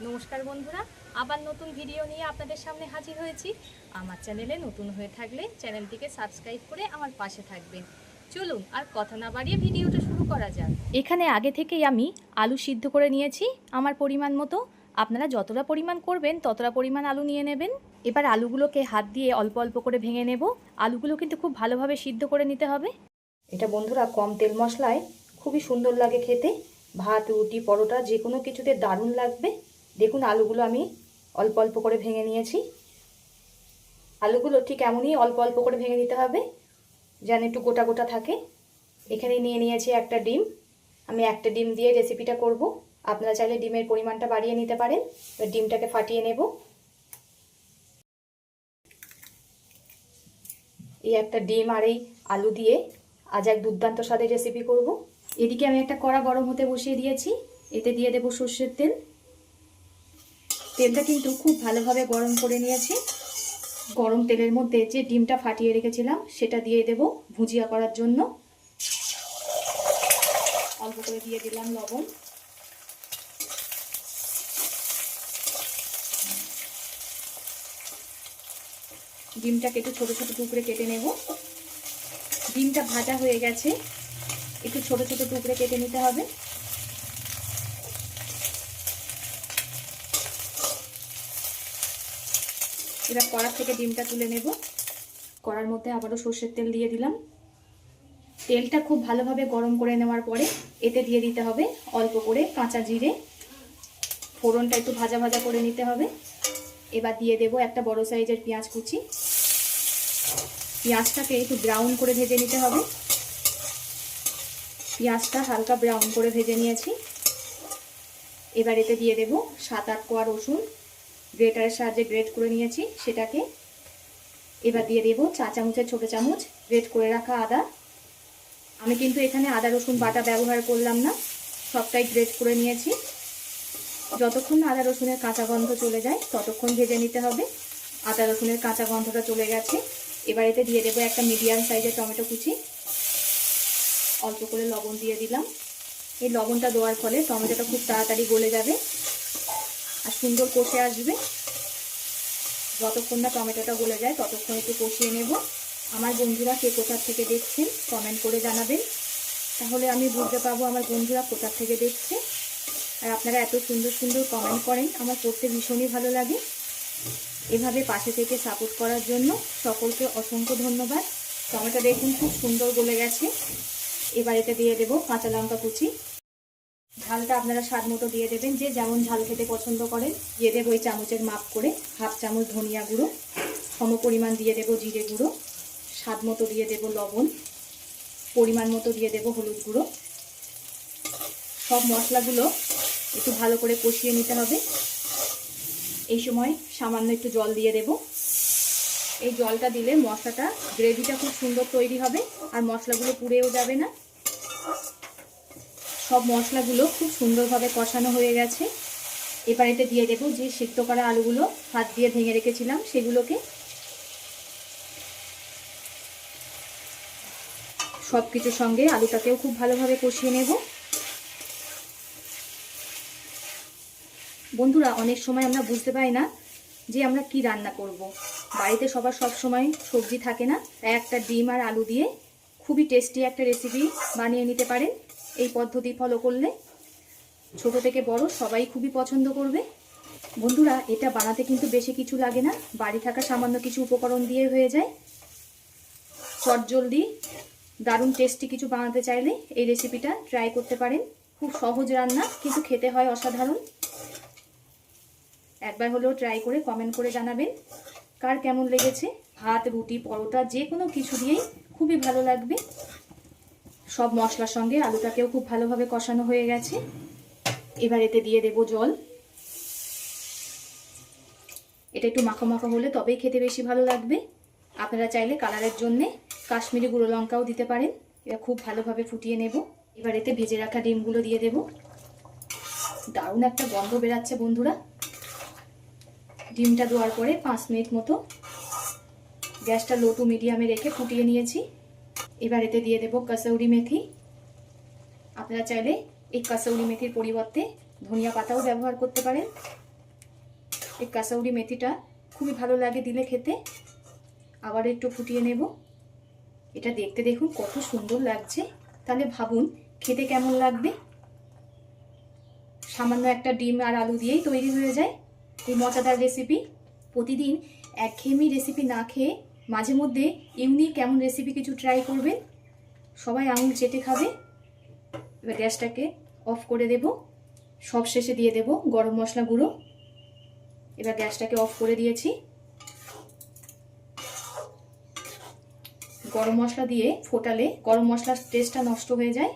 নমস্কার বন্ধুরা, আবার নতুন ভিডিও নিয়ে আপনাদের সামনে হাজির হয়েছি। আমার চ্যানেলে নতুন হয়ে থাকলে চ্যানেলটিকে সাবস্ক্রাইব করে আমার পাশে থাকবেন। চলুন আর কথা না বাড়িয়ে ভিডিওটা শুরু করা যাক। এখানে আগে থেকেই আমি আলু সিদ্ধ করে নিয়েছি আমার পরিমাণ মতো। আপনারা যতটা পরিমাণ করবেন ততটা পরিমাণ আলু নিয়ে নেবেন। এবার আলুগুলোকে হাত দিয়ে অল্প অল্প করে ভেঙে নেব। আলুগুলো কিন্তু খুব ভালোভাবে সিদ্ধ করে নিতে হবে। এটা বন্ধুরা কম তেল মশলায় খুবই সুন্দর লাগে খেতে। ভাত, রুটি, পরোটা যে কোনো কিছুতে দারুণ লাগবে। দেখুন আলুগুলো আমি অল্প অল্প করে ভেঙে নিয়েছি। আলুগুলো ঠিক এমনই অল্প অল্প করে ভেঙে নিতে হবে যেন একটু গোটা গোটা থাকে। এখানে নিয়ে নিয়েছি একটা ডিম। আমি একটা ডিম দিয়ে রেসিপিটা করব। আপনারা চাইলে ডিমের পরিমাণটা বাড়িয়ে নিতে পারেন। ডিমটাকে ফাটিয়ে নেব। এই একটা ডিম আর এই আলু দিয়ে আজ এক দুর্দান্ত স্বাদের রেসিপি করব। এদিকে আমি একটা কড়া গরম হতে বসিয়ে দিয়েছি। এতে দিয়ে দেব সর্ষের তেল। তেলটা কিন্তু খুব ভালোভাবে গরম করে নিয়েছি। গরম তেলের মধ্যে যে ডিমটা ফাটিয়ে রেখেছিলাম সেটা দিয়ে দেব ভুজিয়া করার জন্য। অল্প করে দিয়ে দিলাম লবণ। ডিমটাকে একটু ছোট ছোট টুকরে কেটে নেব। ডিমটা ভাজা হয়ে গেছে, একটু ছোট ছোট টুকরে কেটে নিতে হবে। এবার কড়া থেকে ডিমটা তুলে নেব। কড়ার মধ্যে আবারও সর্ষের তেল দিয়ে দিলাম। তেলটা খুব ভালোভাবে গরম করে নেওয়ার পরে এতে দিয়ে দিতে হবে অল্প করে কাঁচা জিরে। ফোড়নটা একটু ভাজা ভাজা করে নিতে হবে। এবার দিয়ে দেব একটা বড় সাইজের পেঁয়াজ কুচি। পেঁয়াজটাকে একটু ব্রাউন করে ভেজে নিতে হবে। পেঁয়াজটা হালকা ব্রাউন করে ভেজে নিয়েছি। এবার এতে দিয়ে দেব 7-8 কোয়া রসুন গ্রেটারের সাহায্যে গ্রেট করে নিয়েছি সেটাকে। এবার দিয়ে দেব চা চামচের ছোট চামচ গ্রেট করে রাখা আদা। আমি কিন্তু এখানে আদা রসুন বাটা ব্যবহার করলাম না, সবটাই গ্রেট করে নিয়েছি। যতক্ষণ না আদা রসুনের কাঁচা গন্ধ চলে যায় ততক্ষণ ভেজে নিতে হবে। আদা রসুনের কাঁচা গন্ধটা চলে গেছে। এবার এতে দিয়ে দেবো একটা মিডিয়াম সাইজের টমেটো কুচি। অল্প করে লবণ দিয়ে দিলাম। এই লবণটা দেওয়ার ফলে টমেটোটা খুব তাড়াতাড়ি গলে যাবে আর সুন্দর কষে আসবে। যতক্ষণ না টমেটোটা গলে যায় ততক্ষণ একটু কষিয়ে নেব। আমার বন্ধুরা কে কোথা থেকে দেখছেন কমেন্ট করে জানাবেন, তাহলে আমি বুঝতে পারবো আমার বন্ধুরা কোথা থেকে দেখছে। আর আপনারা এত সুন্দর সুন্দর কমেন্ট করেন, আমার পড়তে ভীষণই ভালো লাগে। এভাবে পাশে থেকে সাপোর্ট করার জন্য সকলকে অসংখ্য ধন্যবাদ। টমেটো দেখুন খুব সুন্দর গলে গেছে। এবার এতে দিয়ে দেবো কাঁচা লঙ্কা কুচি। ঝালটা আপনারা স্বাদ মতো দিয়ে দেবেন, যে যেমন ঝাল খেতে পছন্দ করেন। দিয়ে দেবো এই চামচের মাপ করে 1/2 চামচ ধনিয়া গুঁড়ো। সম পরিমাণ দিয়ে দেবো জিরে গুঁড়ো। স্বাদ মতো দিয়ে দেবো লবণ। পরিমাণ মতো দিয়ে দেবো হলুদ গুঁড়ো। সব মশলাগুলো একটু ভালো করে কষিয়ে নিতে হবে। এই সময় সামান্য একটু জল দিয়ে দেব। এই জলটা দিলে মশলাটা গ্রেভিটা খুব সুন্দর তৈরি হবে আর মশলাগুলো পুড়েও যাবে না। সব মশলাগুলো খুব সুন্দরভাবে কষানো হয়ে গেছে। এবার এতে দিয়ে দেবো যে সিদ্ধ করা আলুগুলো হাত দিয়ে ভেঙে রেখেছিলাম সেগুলোকে। সব কিছুর সঙ্গে আলুটাকেও খুব ভালোভাবে কষিয়ে নেব। বন্ধুরা অনেক সময় আমরা বুঝতে পারি না যে আমরা কি রান্না করব। বাড়িতে সবার সব সময় সবজি থাকে না, তাই একটা ডিম আর আলু দিয়ে খুবই টেস্টি একটা রেসিপি বানিয়ে নিতে পারেন। এই পদ্ধতি ফলো করলে ছোট থেকে বড় সবাই খুবই পছন্দ করবে। বন্ধুরা এটা বানাতে কিন্তু বেশি কিছু লাগে না, বাড়ি থাকা সামান্য কিছু উপকরণ দিয়ে হয়ে যায়। চটজলদি দারুণ টেস্টি কিছু বানাতে চাইলে এই রেসিপিটা ট্রাই করতে পারেন। খুব সহজ রান্না কিন্তু খেতে হয় অসাধারণ। একবার হলেও ট্রাই করে কমেন্ট করে জানাবেন কার কেমন লেগেছে। ভাত, রুটি, পরোটা যে কোনো কিছু দিয়েই খুবই ভালো লাগবে। সব মশলার সঙ্গে আলুটাকেও খুব ভালোভাবে কষানো হয়ে গেছে। এবার এতে দিয়ে দেব জল। এটা একটু মাখো মাখো হলে তবেই খেতে বেশি ভালো লাগবে। আপনারা চাইলে কালারের জন্যে কাশ্মীরি গুঁড়ো লঙ্কাও দিতে পারেন। এটা খুব ভালোভাবে ফুটিয়ে নেব। এবার এতে ভেজে রাখা ডিমগুলো দিয়ে দেব। দারুণ একটা গন্ধ বেরাচ্ছে বন্ধুরা। ডিমটা দেওয়ার পরে 5 মিনিট মতো গ্যাসটা লো টু মিডিয়ামে রেখে ফুটিয়ে নিয়েছি। এবার এতে দিয়ে দেব কসৌরি মেথি। আপনারা চাইলে এই কসৌরি মেথির পরিবর্তে ধনিয়া পাতাও ব্যবহার করতে পারেন। এই কাসৌরি মেথিটা খুবই ভালো লাগে দিলে খেতে। আবার একটু ফুটিয়ে নেব। এটা দেখতে দেখুন কত সুন্দর লাগছে, তাহলে ভাবুন খেতে কেমন লাগবে। সামান্য একটা ডিম আর আলু দিয়েই তৈরি হয়ে যায় এই মজাদার রেসিপি। প্রতিদিন একঘেয়েমি রেসিপি না খেয়ে মাঝে মধ্যে ইউনিক এমন রেসিপি কিছু ট্রাই করবেন, সবাই আঙুল চেটে খাবে। এবার গ্যাসটাকে অফ করে দেব। সব শেষে দিয়ে দেব গরম মশলা গুঁড়ো। এবার গ্যাসটাকে অফ করে দিয়েছি। গরম মশলা দিয়ে ফোটালে গরম মশলার টেস্টটা নষ্ট হয়ে যায়,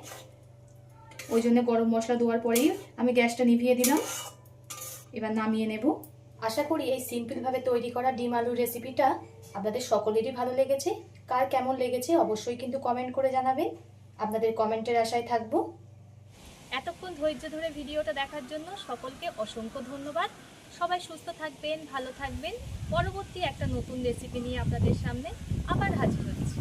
ওই জন্য গরম মশলা দেওয়ার পরেই আমি গ্যাসটা নিভিয়ে দিলাম। এবার নামিয়ে নেব। আশা করি এই সিম্পলভাবে তৈরি করা ডিম আলুর রেসিপিটা আপনাদের সকলেরই ভালো লেগেছে। কার কেমন লেগেছে অবশ্যই কিন্তু কমেন্ট করে জানাবেন। আপনাদের কমেন্টের আশায় থাকবো। এতক্ষণ ধৈর্য ধরে ভিডিওটা দেখার জন্য সকলকে অসংখ্য ধন্যবাদ। সবাই সুস্থ থাকবেন, ভালো থাকবেন। পরবর্তী একটা নতুন রেসিপি নিয়ে আপনাদের সামনে আবার হাজির হচ্ছি।